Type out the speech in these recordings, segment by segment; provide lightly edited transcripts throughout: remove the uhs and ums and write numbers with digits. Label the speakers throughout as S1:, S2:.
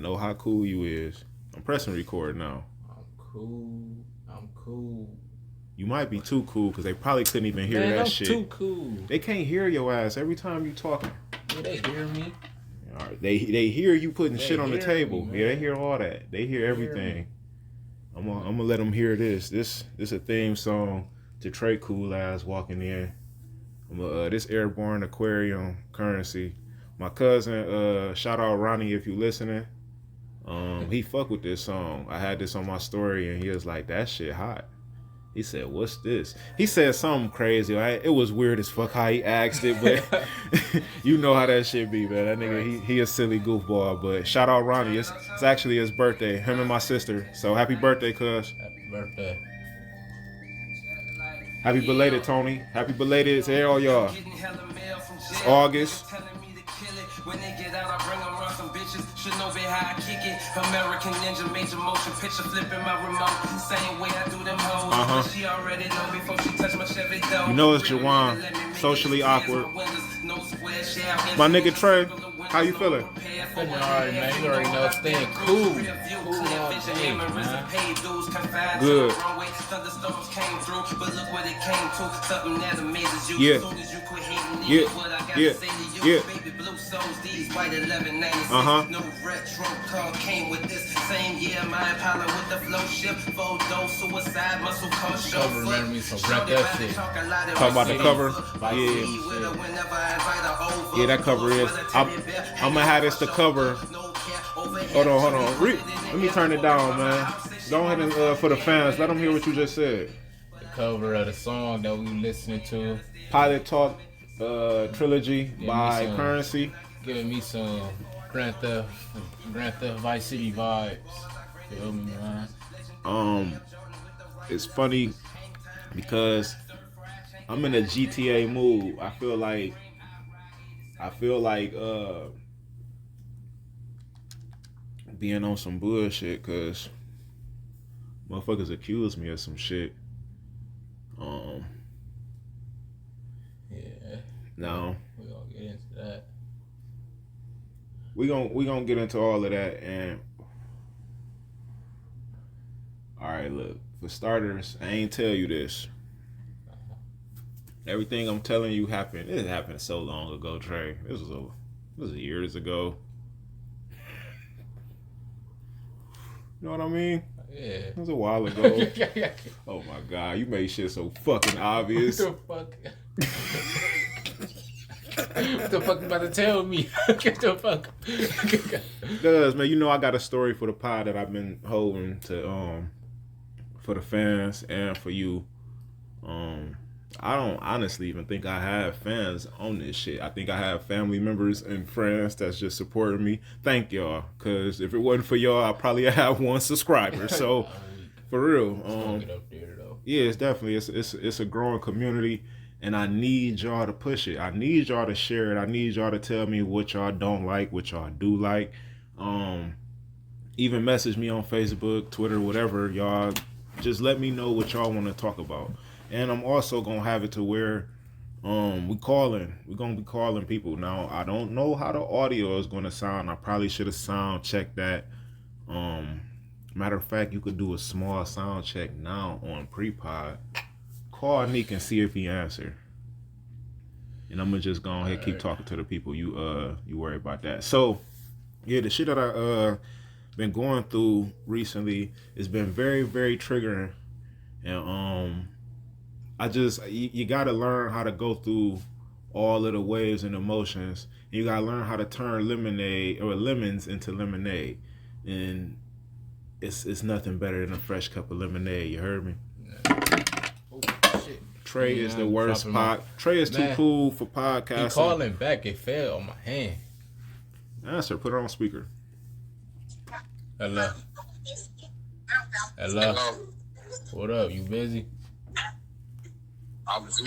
S1: know how cool you is. I'm pressing record now.
S2: I'm cool.
S1: You might be too cool because they probably couldn't even hear that
S2: I'm
S1: shit.
S2: too cool.
S1: They can't hear your ass every time you talking.
S2: Yeah, they hear me.
S1: All right. They hear you putting shit on the table.
S2: Me,
S1: yeah, they hear all that. They hear everything. I'm gonna let them hear this. This a theme song to Trey Cool ass walking in. This Airborne Aquarium currency. My cousin, shout out Ronnie if you listening. He fuck with this song. I had this on my story and he was like, that shit hot. He said, what's this? He said something crazy. It was weird as fuck how he asked it, but you know how that shit be, man. That nigga, he a silly goofball. But shout out Ronnie. It's actually his birthday. Him and my sister. So happy birthday, cuz.
S2: Happy birthday.
S1: Happy belated, Tony. Happy belated to all y'all. It's August. When they get out, I bring around some bitches. Should know be how I kick it. American Ninja, major motion picture, flipping my remote. Same way I do them hoes. She already know before she touch my Chevy door. You know it's Juwon, socially awkward. My nigga Trey, how you feeling?
S2: Feeling alright, man. You already know, staying cool. Cool all day, man.
S1: Good. Yeah.
S3: No retro car came with this same year. My Impala with the flow ship. Photo suicide muscle car show.
S2: Remember me some rap that shit.
S1: Talk about the cover. Yeah, that cover is. I'm gonna have this the cover. Hold on. Let me turn it down, man. Go ahead and for the fans, let them hear what you just said.
S2: The cover of the song that we listening to.
S1: Pilot Talk trilogy by Currency.
S2: Giving me some Grand Theft Vice City vibes. Feel me, man?
S1: It's funny because I'm in a GTA mood. I feel like being on some bullshit because motherfuckers accuse me of some shit.
S2: Yeah.
S1: No.
S2: We're gonna get into that.
S1: We gonna get into all of that. And all right, look, for starters, I ain't tell you this. Everything I'm telling you happened. It happened so long ago, Trey. This was years ago. You know what I mean?
S2: Yeah.
S1: It was a while ago. Oh my God, you made shit so fucking obvious.
S2: What the fuck? What the fuck you about to tell me? Get the fuck.
S1: Cause man, you know I got a story for the pod that I've been holding to for the fans and for you. I don't honestly even think I have fans on this shit. I think I have family members and friends that's just supporting me. Thank y'all, cause if it wasn't for y'all, I probably have 1 subscriber. So for real, yeah, it's definitely it's a growing community. And I need y'all to push it. I need y'all to share it. I need y'all to tell me what y'all don't like, what y'all do like. Even message me on Facebook, Twitter, whatever. Y'all just let me know what y'all want to talk about. And I'm also going to have it to where we're going to be calling people. Now, I don't know how the audio is going to sound. I probably should have sound checked that. Matter of fact, you could do a small sound check now on pre-pod. Call Nick and see if he answer. And I'm gonna just go ahead and keep talking to the people. You worry about that. So yeah, the shit that I been going through recently has been very, very triggering. And you gotta learn how to go through all of the waves and emotions. You gotta learn how to turn lemons into lemonade. And it's nothing better than a fresh cup of lemonade, you heard me? Trey is the worst Trey is too cool for podcasting.
S2: He calling back, it fell on my hand.
S1: Answer, put it on speaker.
S2: Hello. What up? You busy?
S4: I'm busy.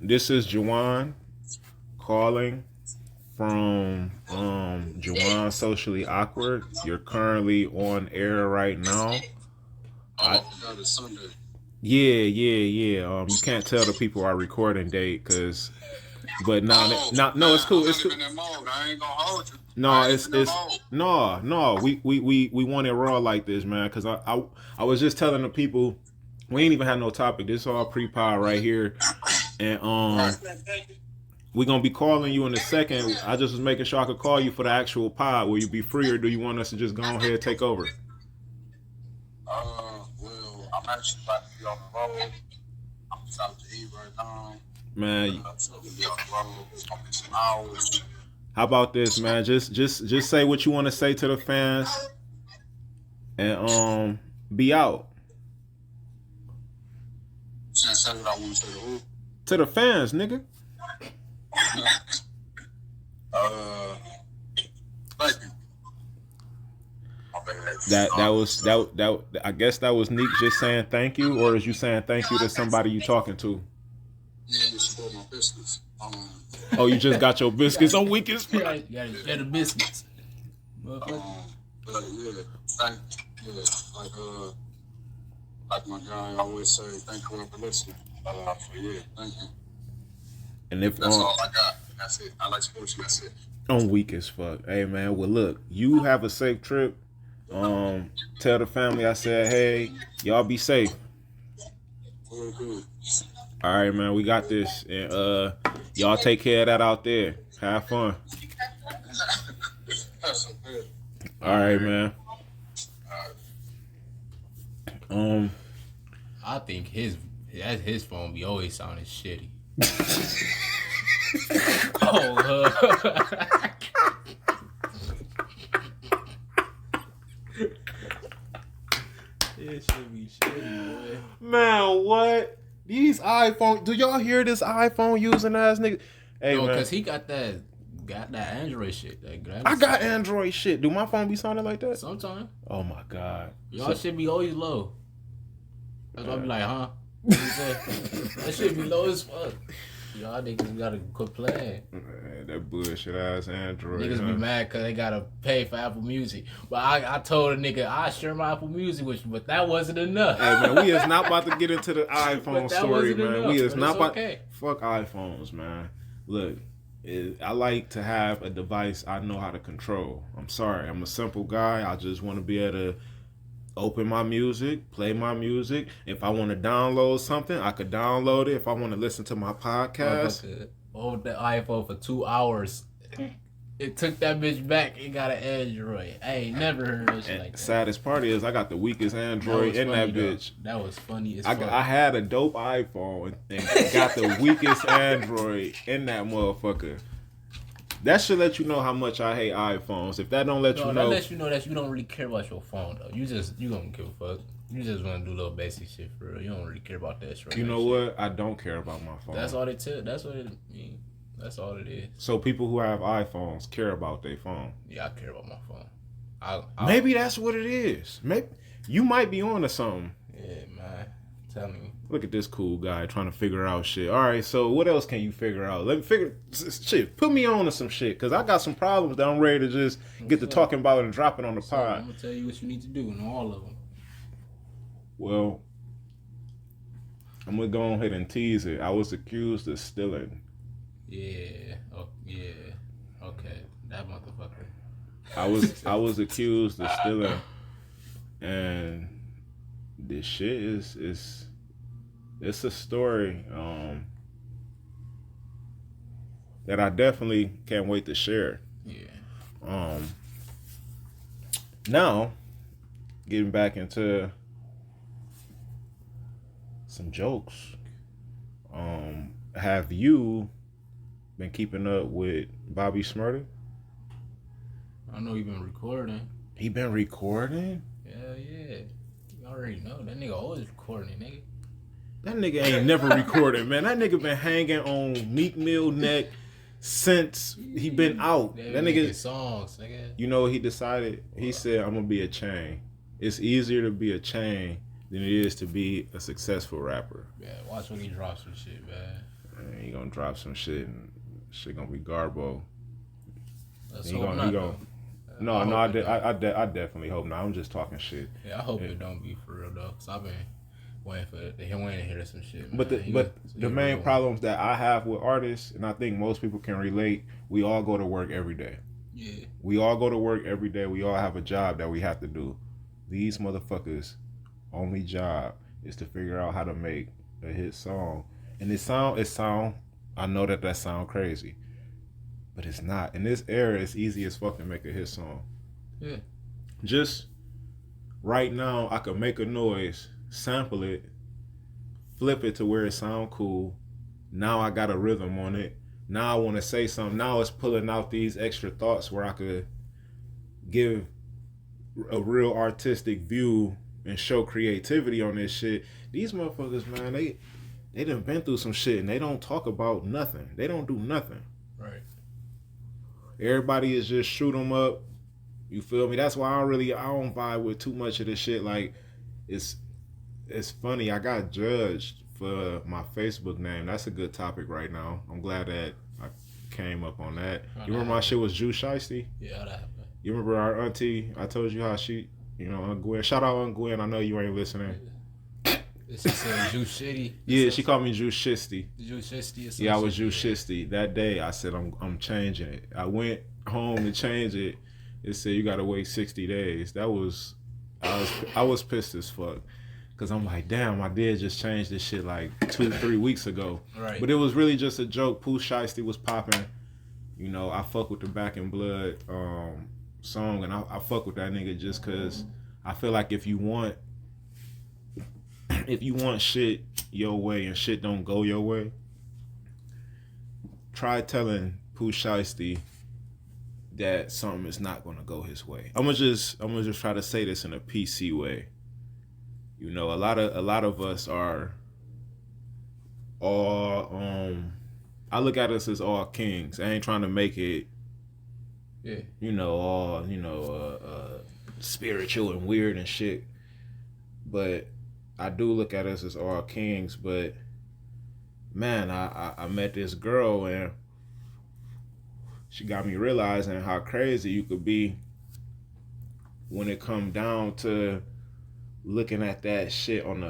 S1: This is Juwon calling from Juwon Socially Awkward. You're currently on air right now. Yeah. You can't tell the people our recording date, but no, it's cool.
S4: I ain't gonna hold you.
S1: No, it's no. We want it raw like this, man. Cause I was just telling the people we ain't even had no topic. This all pre-pod right here, and we gonna be calling you in a second. I just was making sure I could call you for the actual pod. Will you be free, or do you want us to just go ahead and take over?
S4: Well, I'm actually about to be on the road. I'm trying to eat right now.
S1: Man,
S4: So we'll be on the road. It's gonna be some hours.
S1: how about this, man? Just say what you want to say to the fans, and be out
S4: Since that's what I want to say to who?
S1: to the fans, nigga.
S4: Thank you. My bad.
S1: That I guess that was Neek just saying thank you, or is you saying thank you to somebody you talking to?
S4: Yeah, this is for my business.
S1: Oh, you just got your biscuits on weekends.
S2: You got the biscuits.
S4: But yeah, like my guy always say, thank you for listening. Yeah, thank you.
S1: And if
S4: That's all I got. That's it. I like sports. That's it.
S1: I'm weak as fuck. Hey man, well look, you have a safe trip. Tell the family I said, hey, y'all be safe.
S4: Mm-hmm.
S1: All right, man, we got this, and y'all take care of that out there. Have fun.
S4: That's so good.
S1: All right, man.
S2: I think his phone be always sounding shitty. It should be shitty, boy.
S1: Man, what? These iPhone? Do y'all hear this iPhone using ass nigga? Hey,
S2: No,
S1: man.
S2: cause he got that Android shit.
S1: I got Android shit. Do my phone be sounding like that?
S2: Sometimes
S1: Oh my god.
S2: y'all should be always low. That's why I be like, huh? What you say? That shit be low as fuck. Y'all niggas gotta quit playing.
S1: Man, that bullshit ass Android.
S2: Niggas be mad cause they gotta pay for Apple Music. But I told a nigga I share my Apple Music with you, but that wasn't enough.
S1: Hey man, we is not about to get into the iPhone story, man.
S2: Enough,
S1: We is not about
S2: okay.
S1: fuck iPhones, man. Look, I like to have a device I know how to control. I'm sorry, I'm a simple guy. I just want to be able to open my music, play my music. If I want to download something, I could download it. If I want to listen to my podcast,
S2: Hold the iPhone for 2 hours. It took that bitch back. It got an Android. I ain't never heard of shit like that.
S1: Saddest part is I got the weakest Android in that bitch.
S2: That was funny as fuck.
S1: I had a dope iPhone and got the weakest Android in that motherfucker. That should let you know how much I hate iPhones. If that don't let you know,
S2: that lets you know that you don't really care about your phone though. You don't give a fuck. You just want to do little basic shit for real. You don't really care about that shit.
S1: You know what? I don't care about my phone.
S2: That's all it took. That's what it mean. That's all it is.
S1: So people who have iPhones care about their phone.
S2: Yeah, I care about my phone.
S1: Maybe that's what it is. Maybe you might be on to something.
S2: Yeah, man. I'm telling you.
S1: Look at this cool guy trying to figure out shit. All right, so what else can you figure out? Let me figure shit. Put me on to some shit because I got some problems that I'm ready to just get to talking about it and drop it on the pod.
S2: I'm gonna tell you what you need to do and all of them.
S1: Well, I'm gonna go ahead and tease it. I was accused of stealing.
S2: Yeah. Oh, yeah. Okay. That motherfucker.
S1: I was accused of stealing, and this shit is it's a story that I definitely can't wait to share.
S2: Yeah.
S1: Now, getting back into some jokes. Have you been keeping up with Bobby Smurder?
S2: I know you been recording.
S1: He been recording?
S2: Hell yeah. You already know. That nigga always recording, nigga.
S1: That nigga ain't never recorded, man. That nigga been hanging on Meek Mill neck since he been out.
S2: They
S1: That nigga
S2: songs, nigga.
S1: You know what he decided? He said, I'm gonna be a chain. It's easier to be a chain than it is to be a successful rapper.
S2: Yeah, watch when he drops some shit, man.
S1: And he gonna drop some shit and shit gonna be garbo.
S2: Let's
S1: He
S2: hope
S1: gonna,
S2: not,
S1: he gonna,
S2: though.
S1: no, I definitely hope not. I'm just talking shit.
S2: Yeah, I hope it don't be for real though, cause I've been waiting to hear some shit. Man.
S1: But the main
S2: really
S1: problems that I have with artists, and I think most people can relate, we all go to work every day.
S2: Yeah.
S1: We all go to work every day. We all have a job that we have to do. These motherfuckers' only job is to figure out how to make a hit song. And it sound. I know that sound crazy, but it's not. In this era, it's easy as fuck to make a hit song.
S2: Yeah.
S1: Just right now, I could make a noise, sample it, flip it to where it sound cool. Now I got a rhythm on it. Now I want to say something. Now it's pulling out these extra thoughts where I could give a real artistic view and show creativity on this shit. These motherfuckers, man, they done been through some shit and they don't talk about nothing. They don't do nothing.
S2: Right.
S1: Everybody is just shoot 'em up. You feel me? That's why I don't vibe with too much of this shit. Like, it's funny. I got judged for my Facebook name. That's a good topic right now. I'm glad that I came up on that. You remember my shit was Jew Shiesty?
S2: Yeah, that happened.
S1: You remember our auntie? I told you how she, Aunt Gwen. Shout out Aunt Gwen. I know you ain't listening.
S2: She said Jew Shitty.
S1: Yeah, she called me Jew Shisty.
S2: Jew Shisty.
S1: Yeah, I was Jew Shisty. That day, I said I'm changing it. I went home to change it. It said you gotta wait 60 days. I was pissed as fuck. Cause I'm like, damn, I did just change this shit like 2-3 weeks ago.
S2: Right. But
S1: it was really just a joke. Pooh Shiesty was popping. I fuck with the Back in Blood song, and I fuck with that nigga just cause I feel like if you want shit your way and shit don't go your way, try telling Pooh Shiesty that something is not gonna go his way. I'm gonna just try to say this in a PC way. A lot of us are all I look at us as all kings. I ain't trying to make it all spiritual and weird and shit. But I do look at us as all kings. But man, I met this girl and she got me realizing how crazy you could be when it come down to looking at that shit on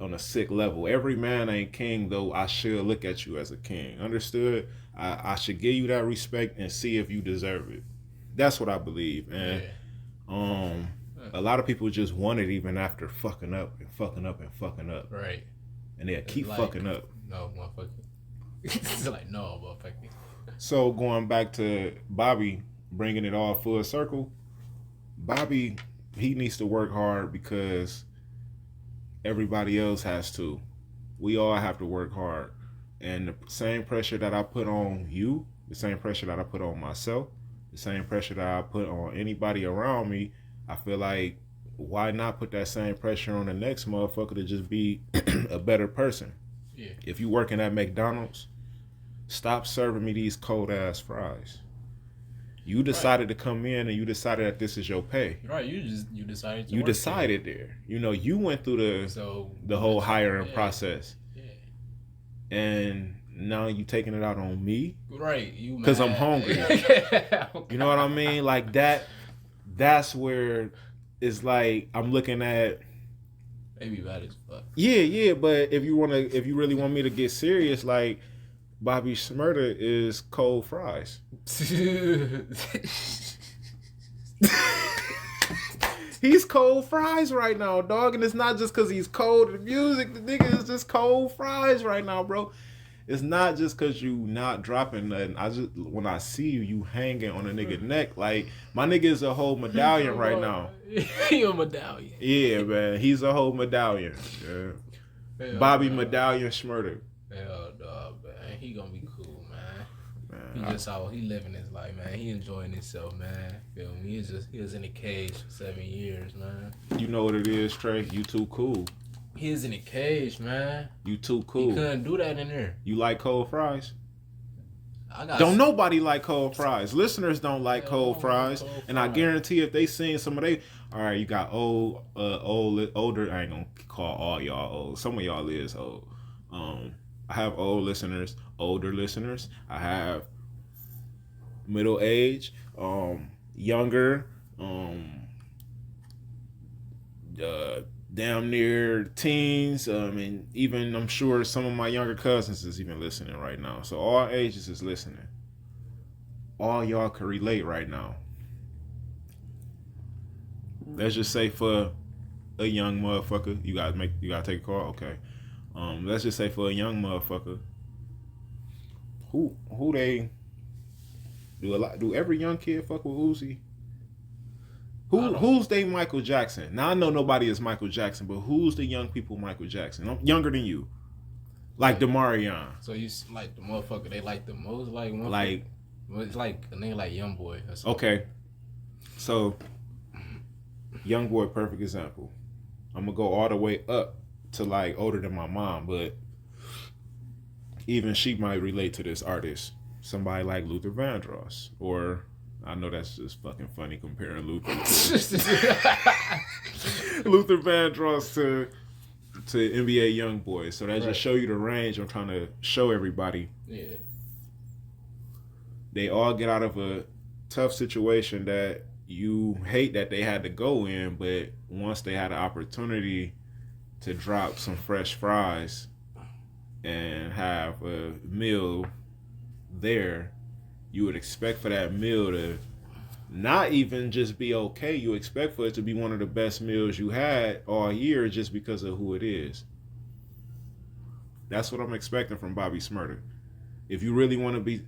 S1: a sick level. Every man ain't king, though. I should look at you as a king. Understood? I should give you that respect and see if you deserve it. That's what I believe. And a lot of people just want it even after fucking up and fucking up and fucking up.
S2: Right.
S1: And they'll keep fucking up.
S2: No, motherfucker. It's like, no, motherfucker.
S1: So going back to Bobby, bringing it all full circle, Bobby, he needs to work hard because everybody else has to. We all have to work hard. And the same pressure that I put on you, the same pressure that I put on myself, the same pressure that I put on anybody around me, I feel like, why not put that same pressure on the next motherfucker to just be a better person?
S2: Yeah.
S1: If you working at McDonald's, stop serving me these cold ass fries. You decided to come in and you decided that this is your pay.
S2: Right, you decided to
S1: You decided there. You went through the whole hiring process.
S2: Yeah.
S1: And now you taking it out on me?
S2: Right, you mad.
S1: Because I'm hungry. You know what I mean? Like that's where it's like I'm looking at.
S2: They be bad as fuck.
S1: Yeah, but if you really want me to get serious, like Bobby Shmurda is cold fries. He's cold fries right now, dog. And it's not just because he's cold. The music, the nigga is just cold fries right now, bro. It's not just because you not dropping nothing. When I see you hanging on a nigga neck. Like, my nigga is a whole medallion right now.
S2: He a medallion.
S1: Yeah, man. He's a whole medallion. Yeah. Bobby Medallion Shmurda.
S2: Hell, dog, man. He gonna be cool, man. He living his life, man. He enjoying himself, man. Feel me? He was in a cage for 7 years, man.
S1: You know what it is, Trey? You too cool.
S2: He was in a cage, man.
S1: You too cool.
S2: He couldn't do that in there.
S1: You like cold fries? Don't nobody like cold fries. Listeners don't like cold fries. And I guarantee if they seen some of they, all right, you got older. I ain't gonna call all y'all old. Some of y'all is old. I have old listeners, older listeners. I have middle age, younger, damn near teens, and even I'm sure some of my younger cousins is even listening right now. So all ages is listening. all y'all can relate right now. Let's just say for a young motherfucker, you gotta take a call. Okay. Let's just say for a young motherfucker, who they do every young kid fuck with Uzi? Who's they Michael Jackson? Now I know nobody is Michael Jackson, but who's the young people Michael Jackson? I'm younger than you, like Demarion.
S2: So you like the motherfucker they like the most, like it's like a nigga like Young Boy. Or something.
S1: Okay, so Young Boy, perfect example. I'm gonna go all the way up to like older than my mom, but even she might relate to this artist. Somebody like Luther Vandross, or I know that's just fucking funny comparing Luther Luther Vandross to NBA YoungBoy. So that just show you the range I'm trying to show everybody.
S2: Yeah.
S1: They all get out of a tough situation that you hate that they had to go in, but once they had an opportunity to drop some fresh fries and have a meal there, you would expect for that meal to not even just be okay. You expect for it to be one of the best meals you had all year just because of who it is. That's what I'm expecting from Bobby Shmurda. If you really want to be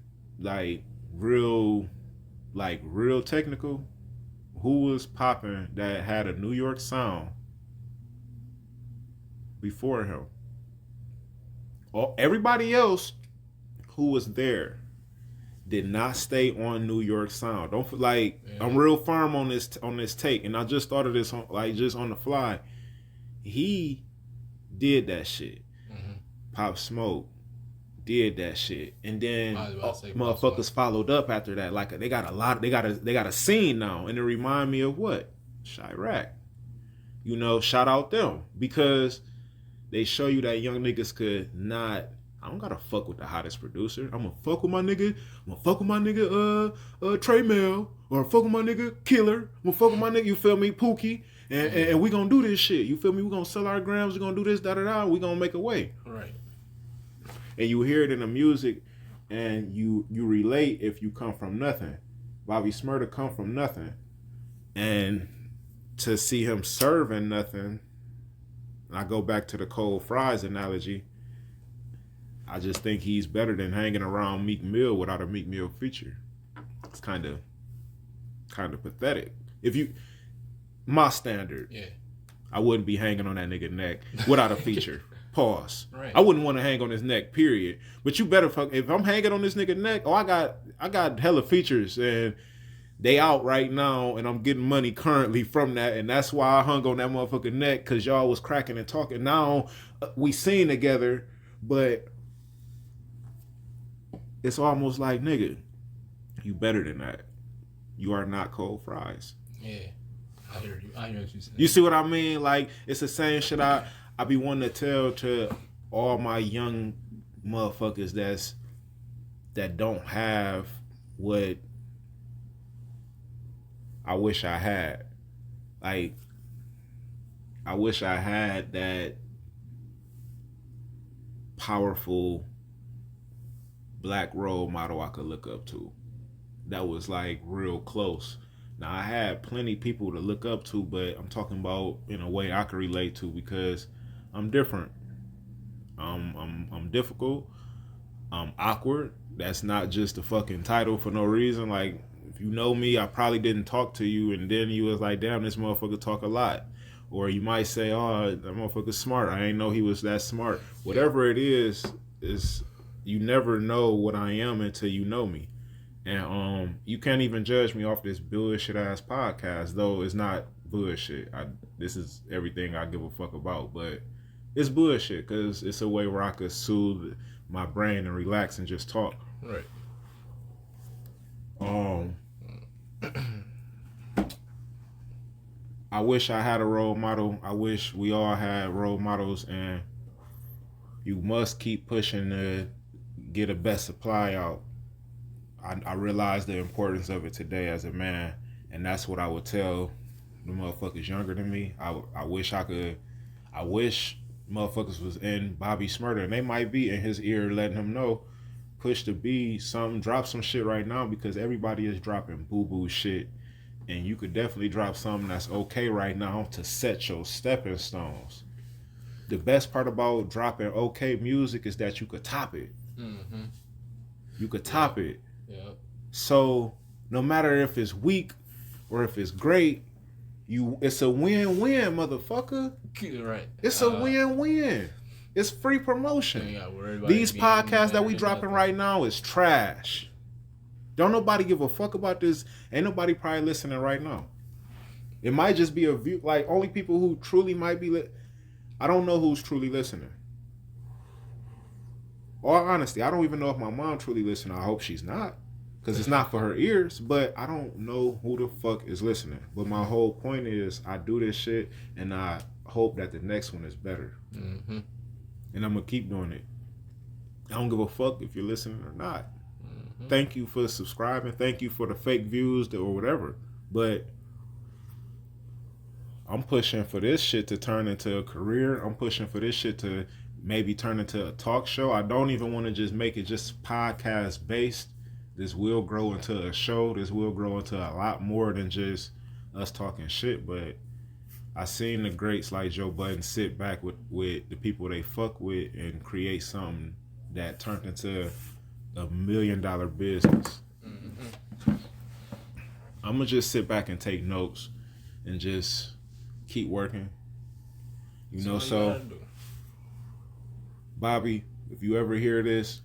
S1: real technical, who was popping that had a New York sound before him? Everybody else who was there did not stay on New York sound. I'm real firm on this take, and I just thought of this just on the fly. He did that shit. Mm-hmm. Pop Smoke did that shit, and then motherfuckers followed up after that. Like they got a scene now, and it remind me of what? Chirac. Shout out them, because they show you that young niggas could not. I don't gotta fuck with the hottest producer. I'm gonna fuck with my nigga. Trey Mel, or fuck with my nigga Killer. I'm gonna fuck with my nigga, you feel me, Pookie, and we gonna do this shit. You feel me? We gonna sell our grams. We gonna do this, da. We gonna make a way.
S2: Right.
S1: And you hear it in the music, and you relate if you come from nothing. Bobby Shmurda come from nothing, and to see him serving nothing. And I go back to the cold fries analogy. I just think he's better than hanging around Meek Mill without a Meek Mill feature. It's kind of pathetic. My standard,
S2: yeah,
S1: I wouldn't be hanging on that nigga neck without a feature. Pause.
S2: Right.
S1: I wouldn't want to hang on his neck. Period. But you better fuck. If I'm hanging on this nigga neck, I got hella features and they out right now, and I'm getting money currently from that, and that's why I hung on that motherfucking neck, because y'all was cracking and talking. Now we sing together, but it's almost like, nigga, you better than that. You are not cold fries.
S2: Yeah, I hear you. I hear what you saying.
S1: You see what I mean? Like, it's the same shit I be wanting to tell to all my young motherfuckers that don't have what I wish I had. Like, I wish I had that powerful black role model I could look up to that was like real close. Now, I had plenty people to look up to, but I'm talking about in a way I could relate to, because I'm different. I'm difficult. I'm awkward. That's not just a fucking title for no reason. Like, if you know me, I probably didn't talk to you, and then you was like, damn, this motherfucker talk a lot. Or you might say, oh, that motherfucker's smart. I ain't know he was that smart. Whatever it is you never know what I am until you know me. And you can't even judge me off this bullshit ass podcast, though it's not bullshit. This is everything I give a fuck about, but it's bullshit because it's a way where I could soothe my brain and relax and just talk.
S2: Right.
S1: I wish I had a role model. I wish we all had role models, and you must keep pushing to get a best supply out. I realize the importance of it today as a man, and that's what I would tell the motherfuckers younger than me. I wish motherfuckers was in Bobby Shmurda, and they might be in his ear letting him know, push to be something, drop some shit right now because everybody is dropping boo-boo shit. And you could definitely drop something that's okay right now to set your stepping stones. The best part about dropping okay music is that you could top it.
S2: Mm-hmm.
S1: You could top it.
S2: Yeah.
S1: So no matter if it's weak or if it's great, it's a win-win, motherfucker.
S2: Right.
S1: It's a win-win. It's free promotion. These podcasts that we dropping right now is trash. Don't nobody give a fuck about this. Ain't nobody probably listening right now. It might just be a view. Like, only people who truly might be I don't know who's truly listening. All honesty, I don't even know if my mom truly listening. I hope she's not. Because it's not for her ears. But I don't know who the fuck is listening. But my whole point is I do this shit and I hope that the next one is better.
S2: Mm-hmm.
S1: And I'm going to keep doing it. I don't give a fuck if you're listening or not. Thank you for subscribing. Thank you for the fake views or whatever. But I'm pushing for this shit to turn into a career. I'm pushing for this shit to maybe turn into a talk show. I don't even want to just make it just podcast based. This will grow into a show. This will grow into a lot more than just us talking shit. But I seen the greats like Joe Budden sit back with the people they fuck with and create something that turned into $1 million business.
S2: Mm-hmm.
S1: I'm gonna just sit back and take notes and just keep working. You know, so Bobby, if you ever hear this,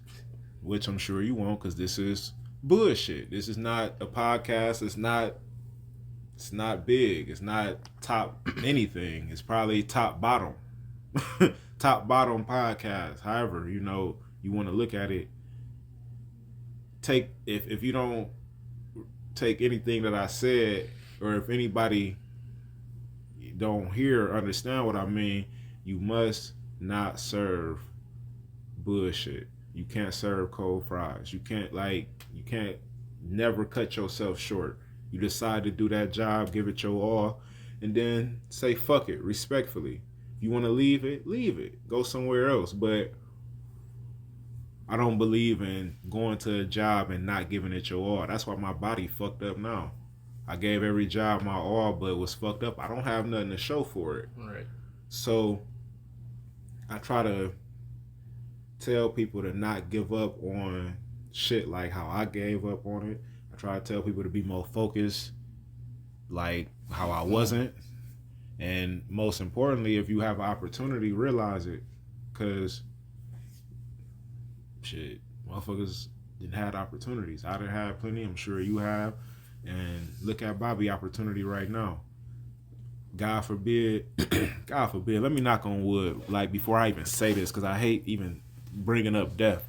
S1: which I'm sure you won't, because this is bullshit. This is not a podcast. It's not big. It's not top anything. It's probably top bottom. Top bottom podcast. However, you know, you want to look at it. If you don't take anything that I said, or if anybody don't hear or understand what I mean, you must not serve bullshit. You can't serve cold fries. You can't never cut yourself short. You decide to do that job, give it your all, and then say fuck it respectfully. If you want to leave it. Go somewhere else. But I don't believe in going to a job and not giving it your all. That's why my body fucked up now. I gave every job my all, but it was fucked up. I don't have nothing to show for it.
S2: Right.
S1: So I try to tell people to not give up on shit like how I gave up on it. I try to tell people to be more focused like how I wasn't. And most importantly, if you have an opportunity, realize it. Because shit, motherfuckers didn't have opportunities. I didn't have plenty. I'm sure you have. And look at Bobby opportunity right now. God forbid, God forbid, let me knock on wood, like before I even say this, because I hate even bringing up death.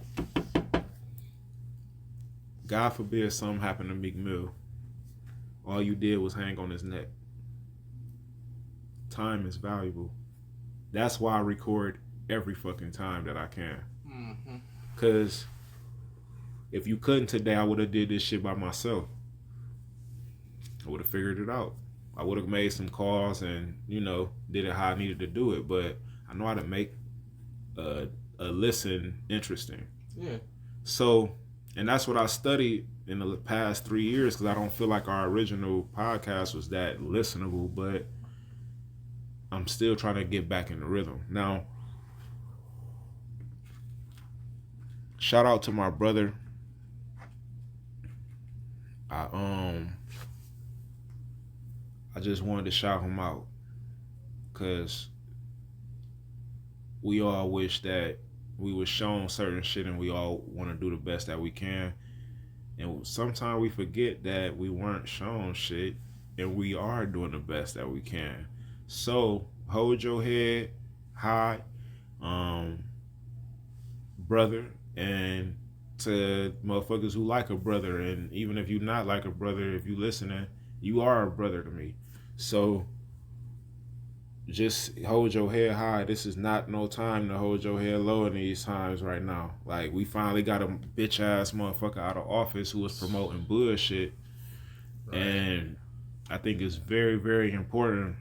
S1: God forbid something happened to Meek Mill. All you did was hang on his neck. Time is valuable. That's why I record every fucking time that I can.
S2: Mm-hmm.
S1: Because if you couldn't today, I would have did this shit by myself. I would have figured it out. I would have made some calls and, you know, did it how I needed to do it. But I know how to make a listen interesting.
S2: Yeah.
S1: So, and that's what I studied in the past 3 years, because I don't feel like our original podcast was that listenable, but I'm still trying to get back in the rhythm. Now, shout out to my brother. I just wanted to shout him out because we all wish that we were shown certain shit and we all want to do the best that we can. And sometimes we forget that we weren't shown shit and we are doing the best that we can. So hold your head high, brother, and to motherfuckers who like a brother, and even if you not like a brother, if you listening, you are a brother to me. So just hold your head high. This is not no time to hold your head low in these times right now. Like, we finally got a bitch ass motherfucker out of office who was promoting bullshit. Right. And I think it's very, very important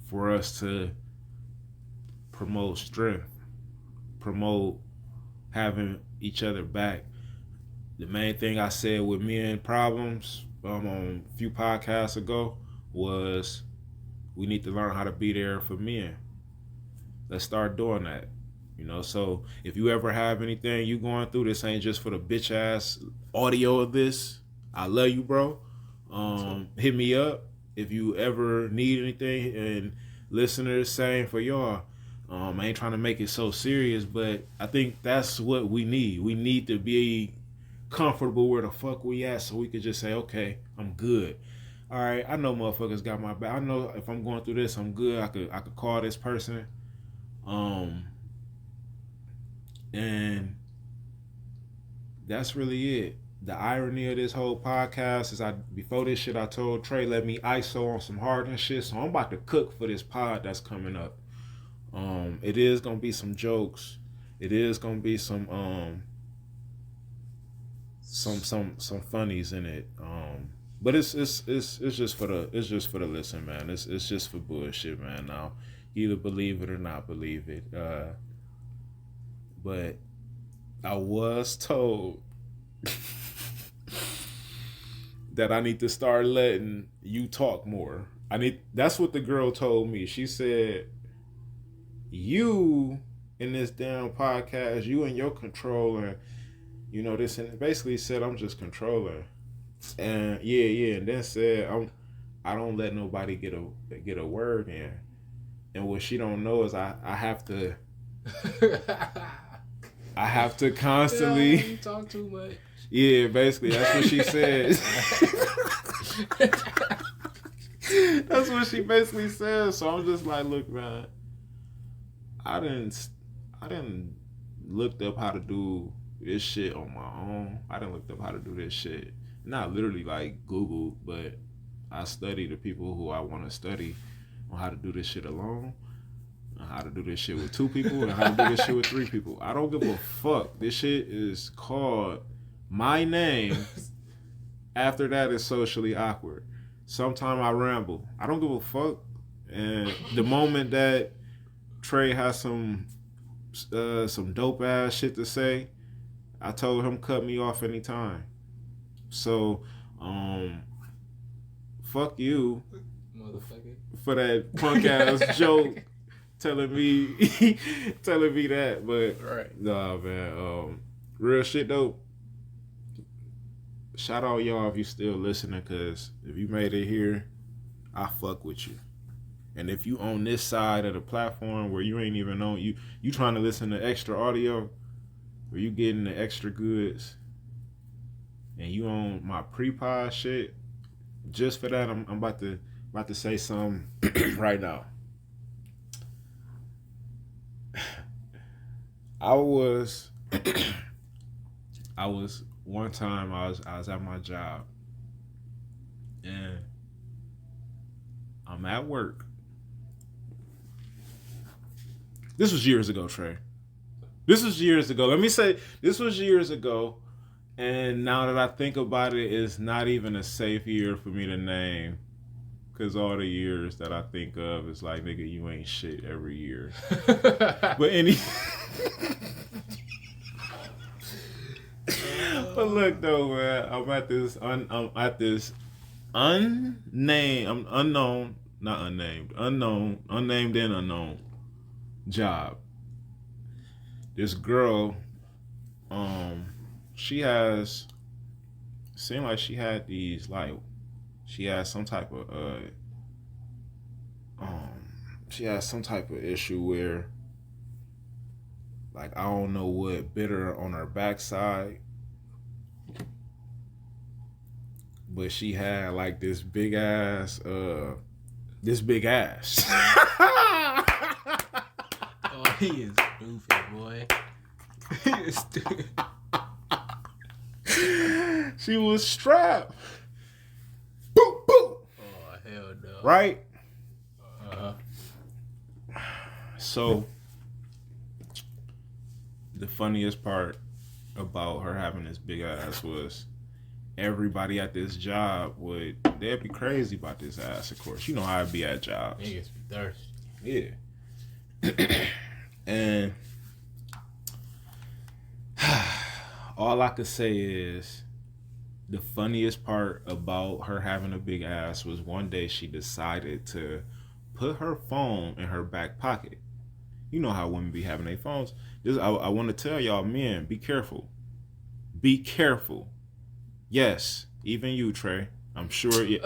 S1: for us to promote strength, promote having each other back. The main thing I said with men problems on a few podcasts ago was we need to learn how to be there for men. Let's start doing that. You know, so if you ever have anything you going through, this ain't just for the bitch ass audio of this. I love you, bro. Hit me up if you ever need anything. And listeners, same for y'all. I ain't trying to make it so serious, but I think that's what we need. We need to be comfortable where the fuck we at, so we could just say, okay, I'm good. All right, I know motherfuckers got my back. I know if I'm going through this, I'm good. I could call this person. And that's really it. The irony of this whole podcast is before this shit I told Trey, let me ISO on some hard and shit. So I'm about to cook for this pod that's coming up. It is gonna be some jokes. It is gonna be some funnies in it. But it's just for the listen, man. It's just for bullshit, man. Now, either believe it or not believe it. But I was told that I need to start letting you talk more. That's what the girl told me. She said, you in this damn podcast, you and your controlling, you know, this, and basically said I'm just controlling. And and then said I don't let nobody get a word in. And what she don't know is I have to I have to constantly
S2: you talk too much.
S1: Yeah, basically that's what she says. That's what she basically says. So I'm just like, look, man, I didn't looked up how to do this shit on my own. I didn't look up how to do this shit. Not literally like Google, but I study the people who I want to study on how to do this shit alone, on how to do this shit with 2 people, and how to do this shit with 3 people. I don't give a fuck. This shit is called my name. After that is socially awkward. Sometimes I ramble. I don't give a fuck. And the moment that Trey has some dope ass shit to say, I told him cut me off anytime. So, fuck you,
S2: motherfucker,
S1: for that punk ass joke telling me that. But
S2: right.
S1: Nah, man. Real shit though. Shout out y'all if you still listening, cause if you made it here, I fuck with you. And if you on this side of the platform where you ain't even on, you trying to listen to extra audio, where you getting the extra goods, and you on my pre-pod shit, just for that, I'm about to say something right now. I was one time I was at my job, and I'm at work. This was years ago, Trey. This was years ago. Let me say, this was years ago, and now that I think about it, it's not even a safe year for me to name, because all the years that I think of is like, nigga, you ain't shit every year. But but look though, man, I'm at this unnamed and unknown job. This girl, she seemed like she had these, like, she had some type of issue where, like, I don't know what bit her on her backside, but she had like this big ass. Oh,
S2: he is stupid, boy. He is stupid.
S1: She was strapped. Boop, boop.
S2: Oh, hell no.
S1: Right?
S2: Uh-huh.
S1: So, the funniest part about her having this big ass was everybody at this job they'd be crazy about this ass, of course. You know how I'd be at jobs.
S2: Niggas be thirsty.
S1: Yeah. And All I could say is the funniest part about her having a big ass was one day she decided to put her phone in her back pocket. You know how women be having their phones. I want to tell y'all, men, be careful. Be careful. Yes, even you, Trey. I'm sure. Yeah,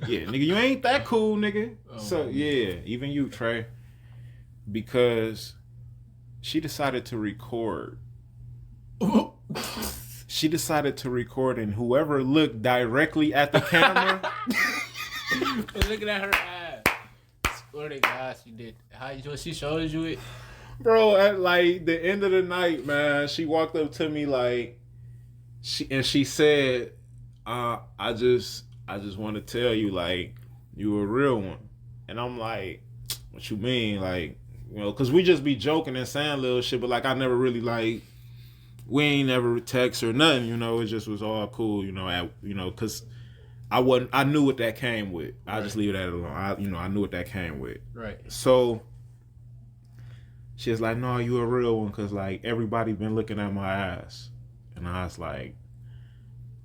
S1: nigga, you ain't that cool, nigga. So yeah, even you, Trey, because she decided to record. She decided to record, and whoever looked directly at the camera,
S2: looking at her ass. Swear to God, she did. She showed you it,
S1: bro. At like the end of the night, man, she walked up to me like, she said, I just want to tell you, like, you a real one. And I'm like, what you mean? Like, you know, because we just be joking and saying little shit, but like I never really like, we ain't never text or nothing, you know. It just was all cool, you know. Because I knew what that came with. I just leave that alone. I knew what that came with.
S2: Right.
S1: So she was like, no, you a real one, because like everybody been looking at my ass. And I was like,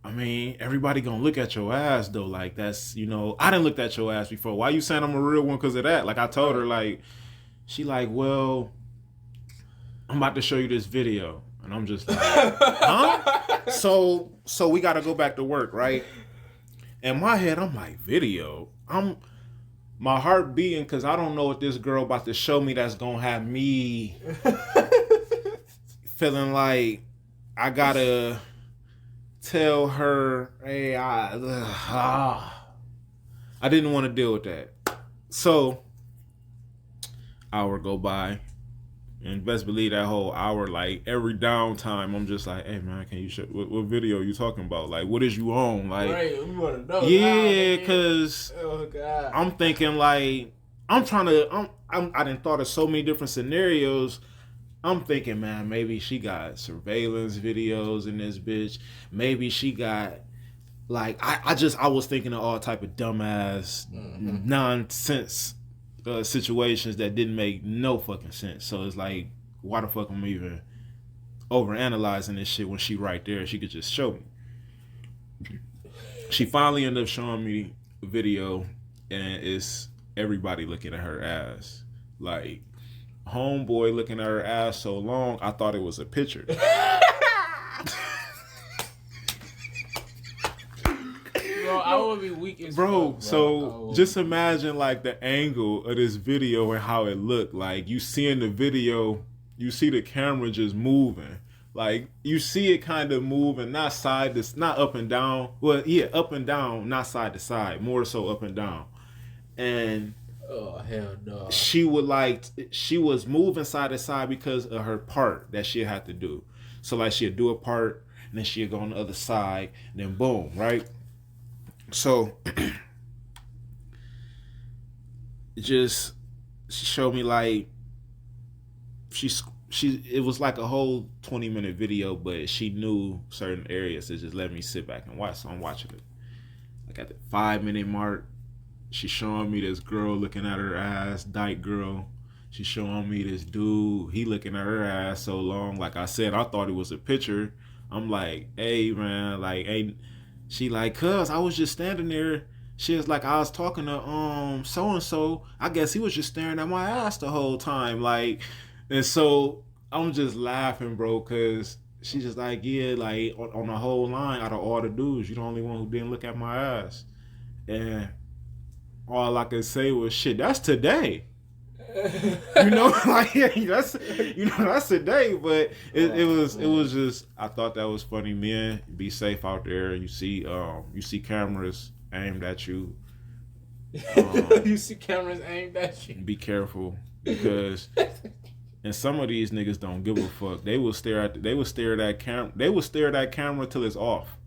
S1: I mean, everybody gonna look at your ass though. Like that's, you know, I didn't look at your ass before. Why you saying I'm a real one because of that? Like I told her, like, she like, well, I'm about to show you this video. And I'm just like, huh? So we got to go back to work, right? In my head, I'm like, video? My heart beating because I don't know what this girl about to show me that's going to have me feeling like I got to tell her, hey, I didn't want to deal with that. So, hour go by. And best believe that whole hour, like every downtime, I'm just like, hey man, can you show what video you talking about? Like, what is you on? Like,
S2: right, we want to know.
S1: Yeah, because
S2: God.
S1: I'm thinking like, I done thought of so many different scenarios. I'm thinking, man, maybe she got surveillance videos in this bitch. Maybe she got like, I was thinking of all type of dumbass nonsense situations that didn't make no fucking sense. So it's like, why the fuck am I even overanalyzing this shit when she right there? She could just show me. She finally ended up showing me a video, and it's everybody looking at her ass. Like, homeboy looking at her ass so long, I thought it was a picture.
S2: I would be weak as
S1: bro.
S2: fuck,
S1: So just imagine like the angle of this video and how it looked. Like you see in the video, you see the camera just moving. Like you see it kind of moving, not up and down. Well, yeah, up and down, not side to side. More so up and down. And
S2: oh hell no.
S1: She was moving side to side because of her part that she had to do. So like she'd do a part, and then she'd go on the other side, and then boom, right? So she showed me like it was like a whole 20-minute video, but she knew certain areas to just let me sit back and watch. So I'm watching it. Like at the 5-minute mark, she's showing me this girl looking at her ass, dyke girl. She's showing me this dude, he looking at her ass so long. Like I said, I thought it was a picture. I'm like, hey man, like, hey. She like, cuz I was just standing there. She was like, I was talking to so and so. I guess he was just staring at my ass the whole time. Like, and so I'm just laughing, bro, cause she's just like, yeah, like on the whole line, out of all the dudes, you're the only one who didn't look at my ass. And all I could say was, shit, that's today. You know, like that's today, but it was just, I thought that was funny. Men, be safe out there. You see cameras aimed at you.
S2: You see cameras aimed at you.
S1: Be careful, because and some of these niggas don't give a fuck. They will stare at that camera till it's off.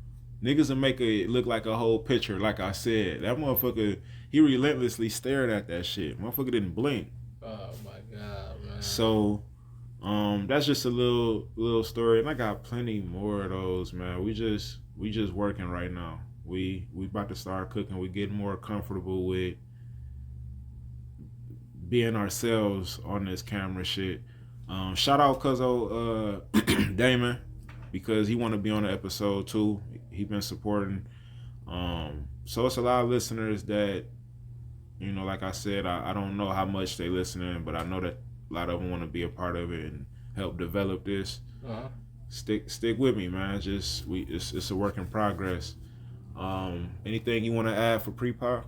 S1: Niggas will make it look like a whole picture. Like I said, that motherfucker, he relentlessly stared at that shit. Motherfucker didn't blink.
S2: Oh my god, man.
S1: So, that's just a little story, and I got plenty more of those, man. We just working right now. We about to start cooking. We getting more comfortable with being ourselves on this camera shit. Shout out Cuzzo Damon. because he want to be on the episode too. He been supporting. So it's a lot of listeners that, you know, like I said, I don't know how much they listening, but I know that a lot of them want to be a part of it and help develop this. Stick with me, man. It's a work in progress. Anything you want to add for pre-pop?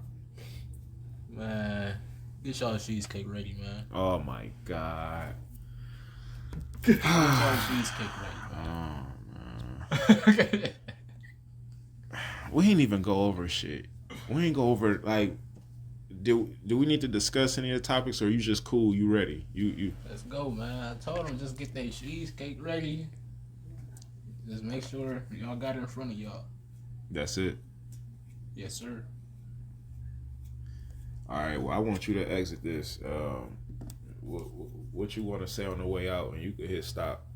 S2: Man, get y'all cheesecake ready, man.
S1: Oh my God.
S2: Get y'all cheesecake ready, man.
S1: Oh man. We ain't even go over shit. We ain't go over like. Do we need to discuss any of the topics, or you just cool? You ready? You.
S2: Let's go, man. I told them just get that cheesecake ready. Just make sure y'all got it in front of y'all.
S1: That's it.
S2: Yes, sir.
S1: All right. Well, I want you to exit this. What you want to say on the way out, and you can hit stop.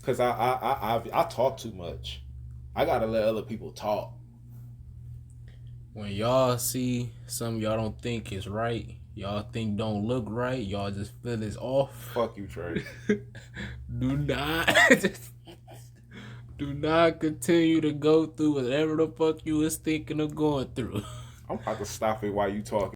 S1: Cause I talk too much. I gotta let other people talk.
S2: When y'all see something y'all don't think is right, y'all think don't look right, y'all just feel it's off.
S1: Fuck you, Trey.
S2: Do not continue to go through whatever the fuck you was thinking of going through.
S1: I'm about to stop it while you talking.